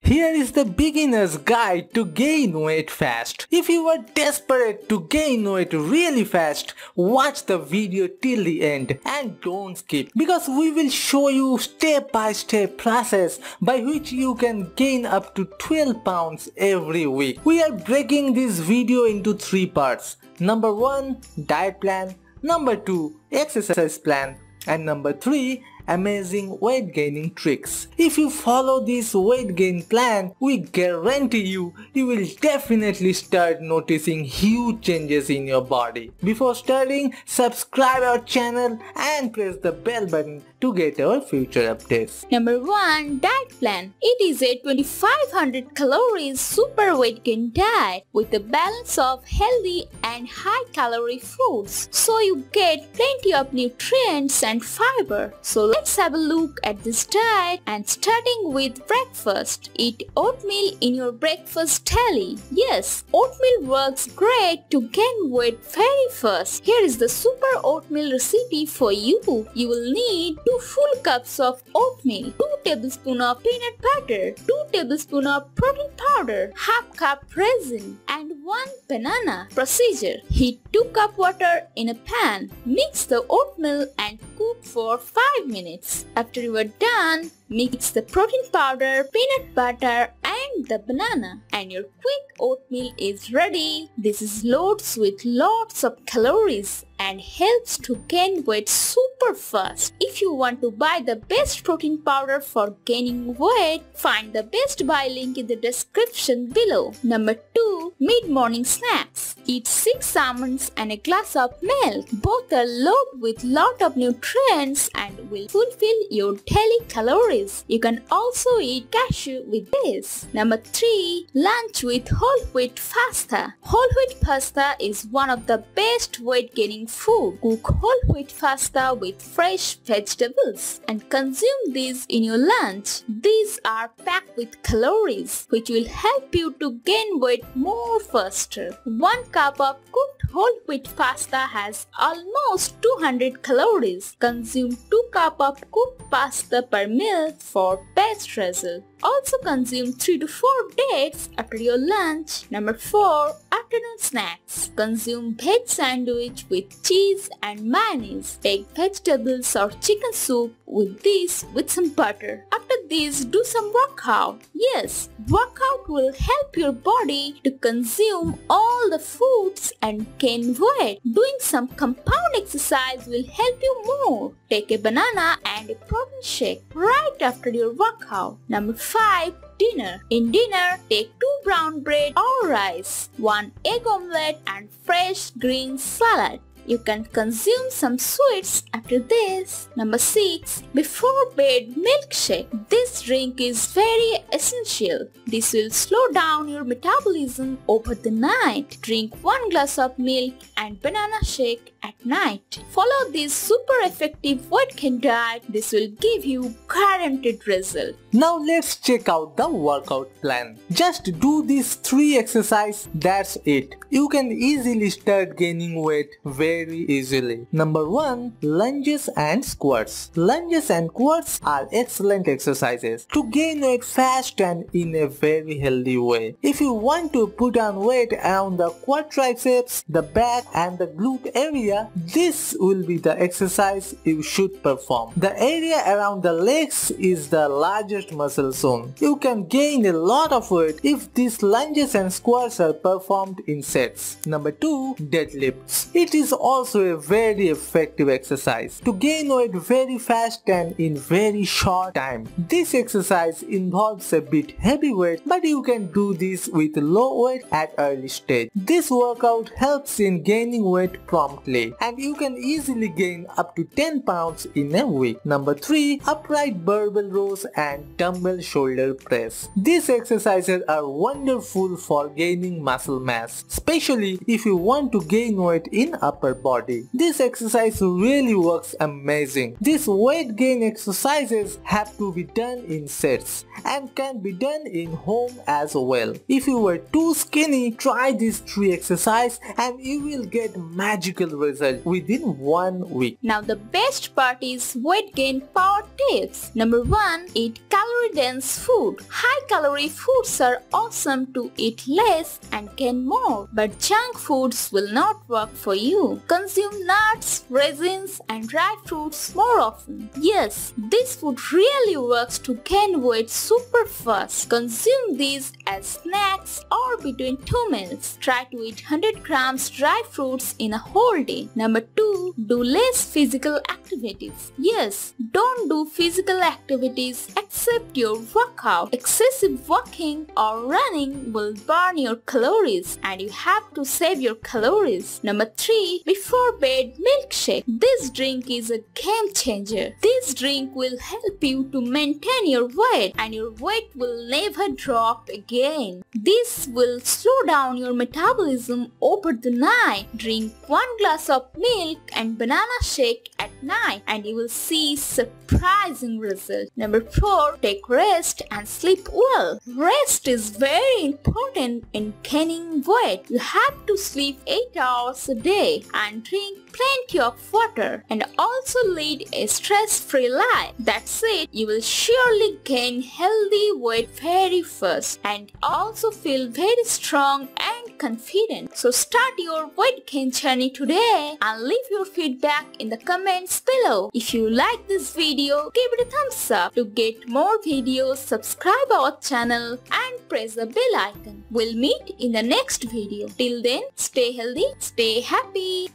Here is the beginner's guide to gain weight fast. If you are desperate to gain weight really fast, watch the video till the end and don't skip, because we will show you step-by-step process by which you can gain up to 12 pounds every week. We are breaking this video into 3 parts. Number 1, diet plan. Number 2, exercise plan. And number 3, amazing weight gaining tricks. If you follow this weight gain plan, we guarantee you will definitely start noticing huge changes in your body. Before starting, subscribe our channel and press the bell button to get our future updates. Number 1, diet plan. It is a 2500 calories super weight gain diet with a balance of healthy and high calorie foods, so you get plenty of nutrients and fiber. So let's have a look at this diet, and starting with breakfast. Eat oatmeal in your breakfast daily. Yes, oatmeal works great to gain weight very fast. Here is the super oatmeal recipe for you. You will need 2 full cups of oatmeal, 2 tablespoons of peanut butter, 2 tablespoons of protein powder, half cup raisin, and 1 banana. Procedure: heat 2 cup water in a pan. Mix the oatmeal and cook for 5 minutes. After you are done, mix the protein powder, peanut butter and the banana, and your quick oatmeal is ready. This is loads with lots of calories and helps to gain weight super fast. If you want to buy the best protein powder for gaining weight, find the best buy link in the description below. Number 2, mid-morning snacks. Eat 6 almonds and a glass of milk. Both are loaded with lot of nutrients and will fulfill your daily calories. You can also eat cashew with this. Number 3, lunch with whole wheat pasta. Whole wheat pasta is one of the best weight gaining food. Cook whole wheat pasta with fresh vegetables and consume these in your lunch. These are packed with calories which will help you to gain weight more faster. 1 cup of cooked whole wheat pasta has almost 200 calories. Consume 2 cups of cooked pasta per meal for best result. Also consume 3 to 4 dates after your lunch. Number 4, afternoon snacks. Consume veg sandwich with cheese and mayonnaise. Take vegetables or chicken soup with this with some butter. After this, do some workout. Yes, workout will help your body to consume all the foods and gain weight. Doing some compound exercise will help you more. Take a banana and a protein shake right after your workout. Number 5, dinner. In dinner, take 2 brown bread or rice, 1 egg omelette and fresh green salad. You can consume some sweets after this. Number 6, before bed milkshake. This drink is very essential. This will slow down your metabolism over the night. Drink 1 glass of milk and banana shake at night. Follow this super effective weight gain diet. This will give you guaranteed result. Now let's check out the workout plan. Just do these 3 exercises, that's it. You can easily start gaining weight very easily. Number 1, lunges and squats. Lunges and squats are excellent exercises to gain weight fast and in a very healthy way. If you want to put on weight around the quad triceps, the back and the glute area, this will be the exercise you should perform. The area around the legs is the largest muscle zone. You can gain a lot of weight if these lunges and squats are performed in sets. Number 2, deadlifts. It is also a very effective exercise to gain weight very fast and in very short time. This exercise involves a bit heavy weight, but you can do this with low weight at early stage. This workout helps in gaining weight promptly, and you can easily gain up to 10 pounds in a week. Number 3, upright barbell rows and dumbbell shoulder press. These exercises are wonderful for gaining muscle mass, especially if you want to gain weight in upper body. This exercise really works amazing. These weight gain exercises have to be done in sets and can be done in home as well. If you were too skinny, try these 3 exercises and you will get magical results within 1 week. Now the best part is weight gain power tips. Number 1. Eat calorie dense food. High calorie foods are awesome to eat less and gain more, but junk foods will not work for you. Consume nuts, raisins and dry fruits more often. Yes, this food really works to gain weight super fast. Consume these as snacks or between 2 meals. Try to eat 100 grams dry fruits in a whole day. Number 2. Do less physical activities. Yes, don't do physical activities except your workout. Excessive walking or running will burn your calories and you have to save your calories. Number 3. Before bed milkshake. This drink is a game changer. This drink will help you to maintain your weight and your weight will never drop again. This will slow down your metabolism over the night. Drink 1 glass of milk and banana shake at night and you will see surprising results. Number 4. Take rest and sleep well. Rest is very important in gaining weight. You have to sleep 8 hours a day and drink plenty of water and also lead a stress-free life. That's it. You will surely gain healthy weight very fast and also feel very strong and confident. So start your weight gain journey today and leave your feedback in the comments below. If you like this video, give it a thumbs up. To get more videos, subscribe our channel and press the bell icon. We'll meet in the next video. Till then, stay healthy, stay happy.